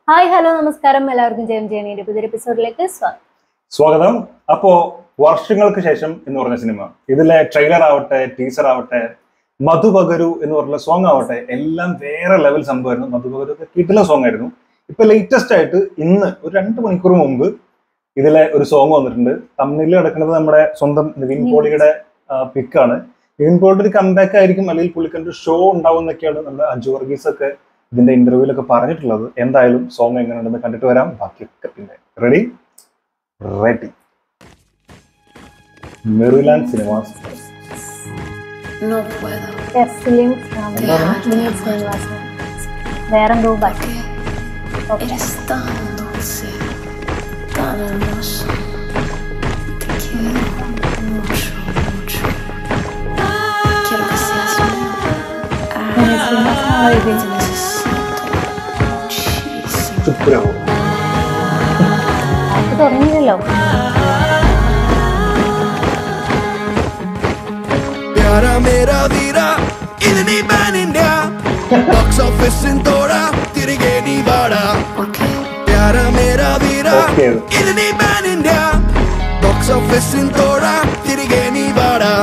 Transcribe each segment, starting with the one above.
Hi hello നമസ്കാരം എല്ലാവർക്കും ജയം ജയനിയുടെ പുതിയൊരു എപ്പിസോഡിലേക്ക് സ്വാഗതം. അപ്പോ വർഷങ്ങൾക്ക് ശേഷം എന്ന് പറഞ്ഞ സിനിമ, ഇതിലെ ട്രെയിലർ ആവട്ടെ, ടീസർ ആവട്ടെ, മധുപകരു എന്ന് പറഞ്ഞ സോങ് ആവട്ടെ, എല്ലാം വേറെ ലെവൽ സംഭവമായിരുന്നു. മധുപകരു ഒക്കെ കിട്ടുന്ന സോങ് ആയിരുന്നു. ഇപ്പൊ ലേറ്റസ്റ്റ് ആയിട്ട് ഇന്ന് ഒരു 2 മണിക്കൂർ മുമ്പ് ഇതിലെ ഒരു സോങ് വന്നിട്ടുണ്ട്. തമിഴിൽ കിടക്കുന്നത് നമ്മുടെ സ്വന്തം നിവിൻ പോളിയുടെ പിക്കാണ്. നിവിൻ പോളിയുടെ ഒരു കംബാക്ക് ആയിരിക്കും, അല്ലെങ്കിൽ പുള്ളിക്കാരുടെ ഒരു ഷോ ഉണ്ടാവും എന്നൊക്കെയാണ് നമ്മുടെ അജു വർഗീസ് ഒക്കെ ഇതിന്റെ ഇന്റർവ്യൂലൊക്കെ പറഞ്ഞിട്ടുള്ളത്. എന്തായാലും സോങ് എങ്ങനെയുണ്ടെന്ന് കണ്ടിട്ട് വരാം. ബാക്കിയൊക്കെ പിന്നെ റെഡി മെറിലാൻഡ് സിനിമാസ്. വേറെന്തോ തുടങ്ങിയല്ലോ. प्यारा मेरा वीरा इतनी बैन इंडिया बॉक्स ऑफिस सिंतोड़ा तिरगे नी बाड़ा प्यारा मेरा वीरा इतनी बैन इंडिया बॉक्स ऑफिस सिंतोड़ा तिरगे नी बाड़ा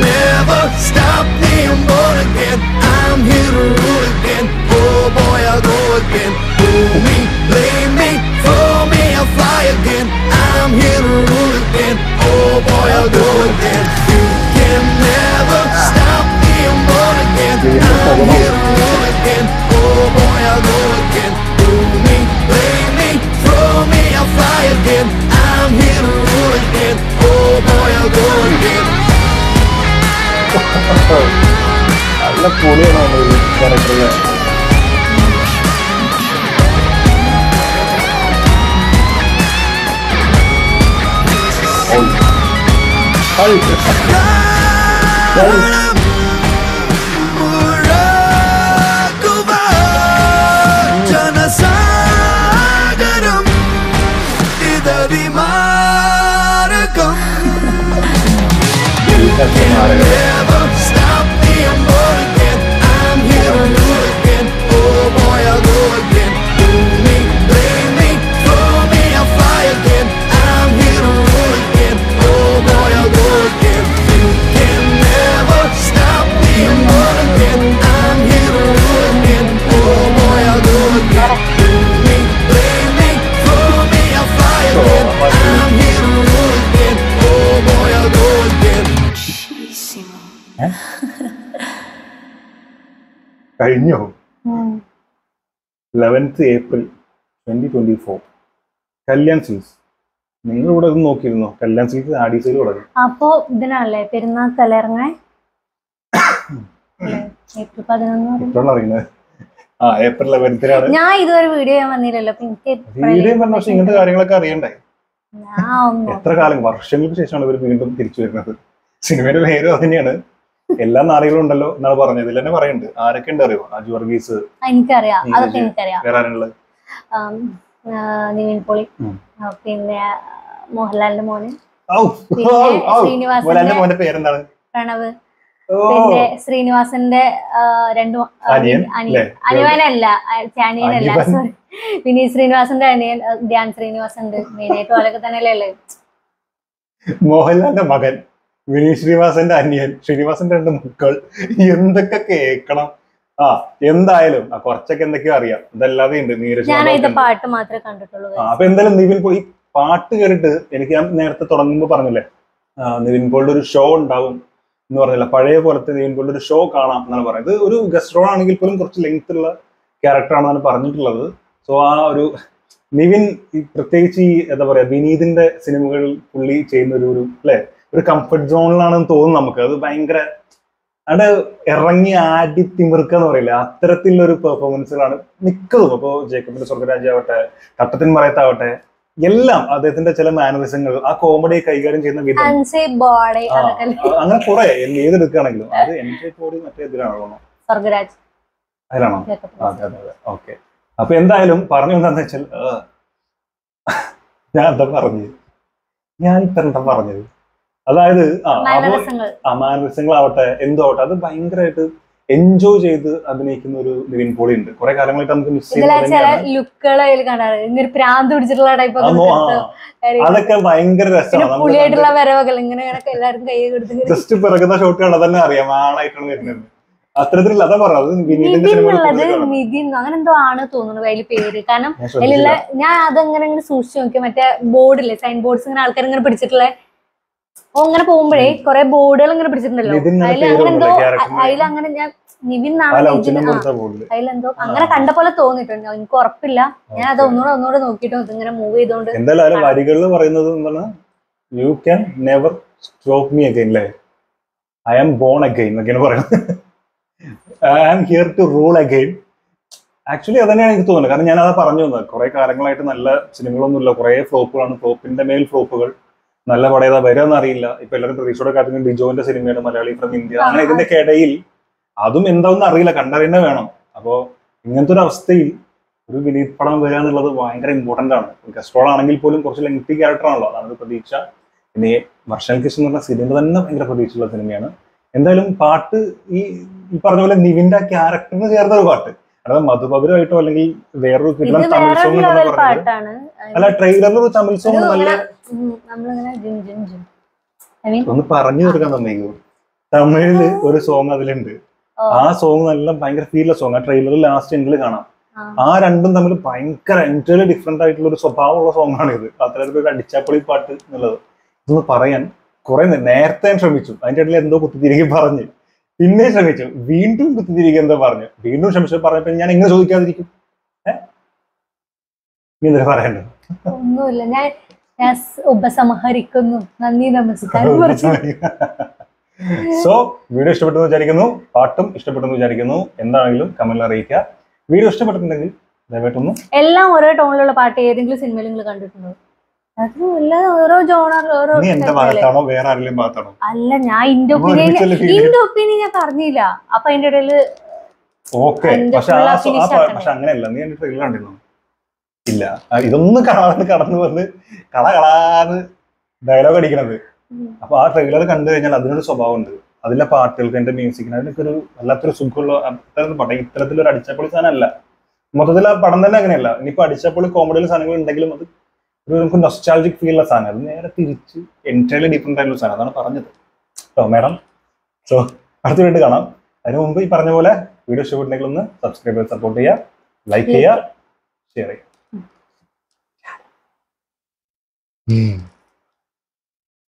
Never stop me, I'm born again. I'm here to rule again. Oh boy, I'll go again. Pull me, blame me, throw me, I'll fly again. I'm here to rule again. Oh boy, I'll go again. You can never stop me, I'm born again. I'm here to rule again. Oh boy, I'll go again. Pull me, blame me, throw me, I'll fly again. I'm here to rule again. Oh boy, I'll go again. നല്ല പൊളിയാണ് ഈ ക്യാരക്ടറില്. Never stop me, I'm born again. I'm here to rule again. Oh boy, I'll go again. Do me, blame me, throw me, I'll fly again. I'm here to rule again. Oh boy, I'll go again. You can never stop me, I'm born again. I'm here to rule again. Oh boy, I'll go again. Do me, blame me, throw me, I'll fly again. I'm here to rule again. Oh boy, I'll go again. കഴിഞ്ഞോ? 11th April 2024 Kalyan silks. നിങ്ങൾ ഇവിടെ ഒന്ന് നോക്കിയിരുന്നോ? Kalyan silks Aadi sale തുടങ്ങി. അപ്പൊ ഇതിനാണല്ലേ പെരുന്നാൾ തലയിറങ്ങാൻ April 11 ഇപ്പോഴാണ് അറിയുന്നത്. April 11th ഞാൻ ഇതുവരെ വീഡിയോ ചെയ്യാൻ വന്നില്ലല്ലോ. വീഡിയോ പറഞ്ഞ പക്ഷെ ഇങ്ങനത്തെ കാര്യങ്ങളൊക്കെ അറിയണ്ടേ? എത്ര കാലം വർഷങ്ങൾക്ക് ശേഷമാണ് ഇവർ വീണ്ടും തിരിച്ചു വരുന്നത്. സിനിമയുടെ പേരും അത് തന്നെയാണ്. എല്ലാ നാളുകളും ഉണ്ടല്ലോ എന്നാണ് പറഞ്ഞത്. ഇതിൽ തന്നെ പറയുന്നുണ്ട്. ആരൊക്കെ ഉണ്ട് അറിയോ? അജു വർഗീസ്, എനിക്കറിയാം, അതൊക്കെ എനിക്കറിയാം. വേറെ ആരാണുള്ളത്? നിവിൻ പോളി, പിന്നെ മോഹൻലാലിന്റെ മോന് മോന്റെ പേരെന്താണ്? പ്രണവ്, പിന്നെ ശ്രീനിവാസന്റെ അനിയനല്ല, സോറി, വിനീത് ശ്രീനിവാസന്റെ അനിയൻ ധ്യാൻ ശ്രീനിവാസൻ ഉണ്ട്. മെയിനായിട്ട് ഓലൊക്കെ തന്നെയല്ലേ. മോഹൻലാലിന്റെ മകൻ, വിനീത് ശ്രീനിവാസന്റെ അനിയൻ, ശ്രീനിവാസന്റെ 2 മക്കൾ, എന്തൊക്കെ കേൾക്കണം. എന്തായാലും കുറച്ചൊക്കെ എന്തൊക്കെയോ അറിയാം. ഇതല്ലാതെ ഉണ്ട് പാട്ട് മാത്രമേ കണ്ടിട്ടുള്ളൂ. അപ്പൊ എന്തായാലും നിവിൻ പോളി പാട്ട് കേട്ടിട്ട് എനിക്ക്, ഞാൻ നേരത്തെ തുടങ്ങുമ്പോ പറഞ്ഞില്ലേ നിവിൻ പോളിയുടെ ഒരു ഷോ ഉണ്ടാവും എന്ന് പറഞ്ഞില്ല. പഴയ പോലത്തെ നിവിൻ പോളിയുടെ ഒരു ഷോ കാണാം എന്നാണ് പറയുന്നത്. ഇത് ഒരു ഗസ്റ്റ് റോൾ ആണെങ്കിൽ പോലും കുറച്ച് ലെങ്ത് ഉള്ള ക്യാരക്ടറാണെന്നാണ് പറഞ്ഞിട്ടുള്ളത്. സോ ആ ഒരു നിവിൻ പ്രത്യേകിച്ച് ഈ എന്താ പറയാ വിനീതിന്റെ സിനിമകൾ പുള്ളി ചെയ്യുന്ന ഒരു അല്ലെ ഒരു കംഫർട്ട് സോണിലാണെന്ന് തോന്നുന്നു നമുക്ക്. അത് ഭയങ്കര അവിടെ ഇറങ്ങി ആടി തിമിർക്ക എന്ന് പറയില്ല, അത്തരത്തിലുള്ള ഒരു പെർഫോമൻസുകളാണ് മിക്കതും. അപ്പോ ജേക്കബിന്റെ സ്വർഗരാജ്യാവട്ടെ, തട്ടത്തിൻ മറയത്താവട്ടെ, എല്ലാം അദ്ദേഹത്തിന്റെ ചില മാനറിസങ്ങൾ, ആ കോമഡി കൈകാര്യം ചെയ്യുന്ന വിധം, അങ്ങനെ കുറെ ഏതെടുക്കുകയാണെങ്കിലും അത് എൻജോയ് ബോഡി മറ്റേ ഇതിലാണോ? അതിലാണോ? ഓക്കെ. അപ്പൊ എന്തായാലും പറഞ്ഞു എന്താന്ന് വെച്ചാൽ ഞാൻ എന്താ പറഞ്ഞത്, ഞാൻ ഇത്ര എന്താ പറഞ്ഞത്, അതായത് മാനരസങ്ങളാവട്ടെ എന്തോ ആവട്ടെ അത് ഭയങ്കരമായിട്ട് എൻജോയ് ചെയ്ത് അഭിനയിക്കുന്ന ഒരു നിവിൻ പോളി ഉണ്ട്. കുറെ കാലങ്ങളായിട്ട് നമുക്ക് മിസ് അതൊക്കെ ഭയങ്കര രസമാണ്. ജസ്റ്റ് പിറകുന്ന ഷോട്ടുകൾ തന്നെ അറിയാം ആളായിട്ടാണ് വരുന്നത്. അത്തരത്തിലുള്ള അതാ പറഞ്ഞത് അങ്ങനെന്തോ ആണ് തോന്നുന്നു അതിൽ പേര്. കാരണം ഞാൻ അതങ്ങനെ സൂക്ഷിച്ചു നോക്കി, മറ്റേ ബോർഡില്ലേ സൈൻ ബോർഡ്സ് ഇങ്ങനെ ആൾക്കാർ ഇങ്ങനെ പിടിച്ചിട്ടുള്ള അങ്ങനെ പോകുമ്പോഴേ കുറെ ബോർഡുകൾ ഇങ്ങനെ പിടിച്ചിട്ടുണ്ടല്ലോ, അതിലങ്ങനെ ഞാൻ നിവിൻ അതിലെന്തോ അങ്ങനെ കണ്ട പോലെ തോന്നിയിട്ടുണ്ട്. എനിക്ക് ഉറപ്പില്ല, ഞാൻ അത് ഒന്നുകൂടെ നോക്കിയിട്ട് ഇങ്ങനെ മൂവ് ചെയ്തോണ്ട്. എന്തായാലും വരികളിൽ പറയുന്നത് എന്താണ്, you can never stop me again, അല്ലേ ഐ ആം ബോൺ അഗൈൻ എന്നൊക്കെയാണ് പറയുന്നത്. I am here to rule again. Actually അതന്നെയാണ് എനിക്ക് തോന്നുന്നത്. കാരണം ഞാൻ അത് പറഞ്ഞു തന്നത് കുറെ കാലങ്ങളായിട്ട് നല്ല സിനിമകളൊന്നുമില്ല, കുറെ ഫ്ലോപ്പുകളാണ്, ഫ്ലോപ്പിന്റെ മേൽ ഫ്ലോപ്പുകൾ. നല്ല പടയതാ വരാന്ന് അറിയില്ല. ഇപ്പൊ എല്ലാവരും പ്രതീക്ഷയോടെ കാത്തുന്ന ഡിജോന്റെ സിനിമയാണ് മലയാളി ഫ്രം ഇന്ത്യ. അങ്ങനെ ഇതിന്റെയൊക്കെ ഇടയിൽ അതും എന്താണെന്ന് അറിയില്ല, കണ്ടറിയുന്നത് വേണം. അപ്പോ ഇങ്ങനത്തെ ഒരു അവസ്ഥയിൽ ഒരു വിനീത് പടം വരിക എന്നുള്ളത് ഭയങ്കര ഇമ്പോർട്ടന്റ് ആണ്. ഗസ്റ്റ് റോൾ ആണെങ്കിൽ പോലും കുറച്ച് ലെങ്തി ക്യാരക്ടർ ആണല്ലോ, അതാണ് ഒരു പ്രതീക്ഷ. പിന്നെ വർഷൽ കിഷൻ എന്ന് പറഞ്ഞ സിനിമ തന്നെ ഭയങ്കര പ്രതീക്ഷയുള്ള സിനിമയാണ്. എന്തായാലും പാട്ട് ഈ പറഞ്ഞ പോലെ നിവിന്റെ ക്യാരക്ടറിന് ചേർന്ന ഒരു പാട്ട്, അതായത് മധുപകരമായിട്ടോ അല്ലെങ്കിൽ വേറൊരു തമിഴ് സോങ് അല്ല, ട്രെയിലറിൽ ഒരു തമിഴ് സോങ് നല്ല ഒന്ന് പറഞ്ഞു കൊടുക്കാൻ തന്നേക്കോ. തമിഴില് ഒരു സോങ് അതിലുണ്ട്, ആ സോങ് നല്ല ഭയങ്കര ഫീലുള്ള സോങ്. ആ ട്രെയിലറിൽ ലാസ്റ്റ് എങ്കിലും കാണാം. ആ രണ്ടും തമ്മിൽ ഭയങ്കര എൻറ്റയർലി ഡിഫറെന്റ് ആയിട്ടുള്ള ഒരു സ്വഭാവമുള്ള സോങ് ആണ് ഇത്. അത്തരത്തിലൊരു അടിച്ചാപ്പൊളി പാട്ട് എന്നുള്ളത് ഇതൊന്ന് പറയാൻ കുറെ നേരത്തെ ഞാൻ ശ്രമിച്ചു. അതിന്റെ ഇടയിൽ എന്തോ കുത്തിത്തിരികെ പറഞ്ഞ് പിന്നെ ശ്രമിച്ചു, വീണ്ടും കുത്തിത്തിരികെ എന്തോ പറഞ്ഞു, വീണ്ടും ശ്രമിച്ചു. പറഞ്ഞപ്പോ ഞാൻ എങ്ങനെ ചോദിക്കാതിരിക്കും? നീ എന്താ പറയണ്ടേ? ഒന്നുമില്ല, ഞാൻ ഉപസംഹരിക്കുന്നു. നന്ദി, നമസ്കാരം. സോ വീഡിയോ ഇഷ്ടപ്പെട്ടെന്ന് വിചാരിക്കുന്നു, പാട്ടും ഇഷ്ടപ്പെട്ടെന്ന് വിചാരിക്കുന്നു. എന്താണെങ്കിലും കമന്റിൽ അറിയിക്കുക. വീഡിയോ ഇഷ്ടപ്പെട്ടിട്ടുണ്ടെങ്കിൽ ദയവായിട്ടൊന്നും എല്ലാം ഓരോ ടോണിലുള്ള പാട്ട് ഏതെങ്കിലും സിനിമയിൽ നിങ്ങൾ കണ്ടിട്ടുണ്ടോ? ഓരോ ജോണർ ഓരോ. വേറെ ആരെങ്കിലും ഭാഗത്താണോ? അല്ല, ഞാൻ ഇന്റെ ഒപ്പീനിയൻ ഞാൻ പറഞ്ഞില്ല. അപ്പൊ അതിന്റെ ഇടയില് ഓക്കെ. പക്ഷെ അങ്ങനെയല്ല, നീ എന്റെ ട്രെയിലർ കണ്ടിരുന്നു? ഇല്ല, ഇതൊന്നും കാണാതെ കടന്നു വന്ന് കളകളാന്ന് ഡയലോഗ് അടിക്കണത്. അപ്പൊ ആ ട്രെയിലർ കണ്ടു കഴിഞ്ഞാൽ അതിനൊരു സ്വഭാവം ഉണ്ട്. അതിലെ പാട്ടുകൾക്ക്, എന്റെ മ്യൂസിക്കിന്, അതിനൊക്കെ ഒരു വല്ലാത്തൊരു സുഖമുള്ള പടം. ഇത്തരത്തിലൊരു അടിച്ചപ്പൊളി സാധനം അല്ല. മൊത്തത്തിൽ ആ പടം തന്നെ അങ്ങനെയല്ല. ഇനിയിപ്പോ അടിച്ചപ്പൊളി കോമഡിയിൽ സാധനങ്ങൾ ഉണ്ടെങ്കിലും അത് ഒരു നമുക്ക് നൊസ്റ്റാൾജിക് ഫീലുള്ള സാധനം. അത് നേരെ തിരിച്ച് എൻറ്റയർലി ഡിഫറെന്റ് ആയിട്ടുള്ള സാധനം. അതാണ് പറഞ്ഞത് കേട്ടോ മാഡം. സോ അടുത്ത വീണ്ടും കാണാം. അതിന് മുമ്പ് ഈ പറഞ്ഞ പോലെ വീഡിയോ ഇഷ്ടപ്പെട്ടെങ്കിൽ ഒന്ന് സബ്സ്ക്രൈബ് ചെയ്ത് സപ്പോർട്ട് ചെയ്യുക, ലൈക്ക് ചെയ്യുക, ഷെയർ ചെയ്യുക.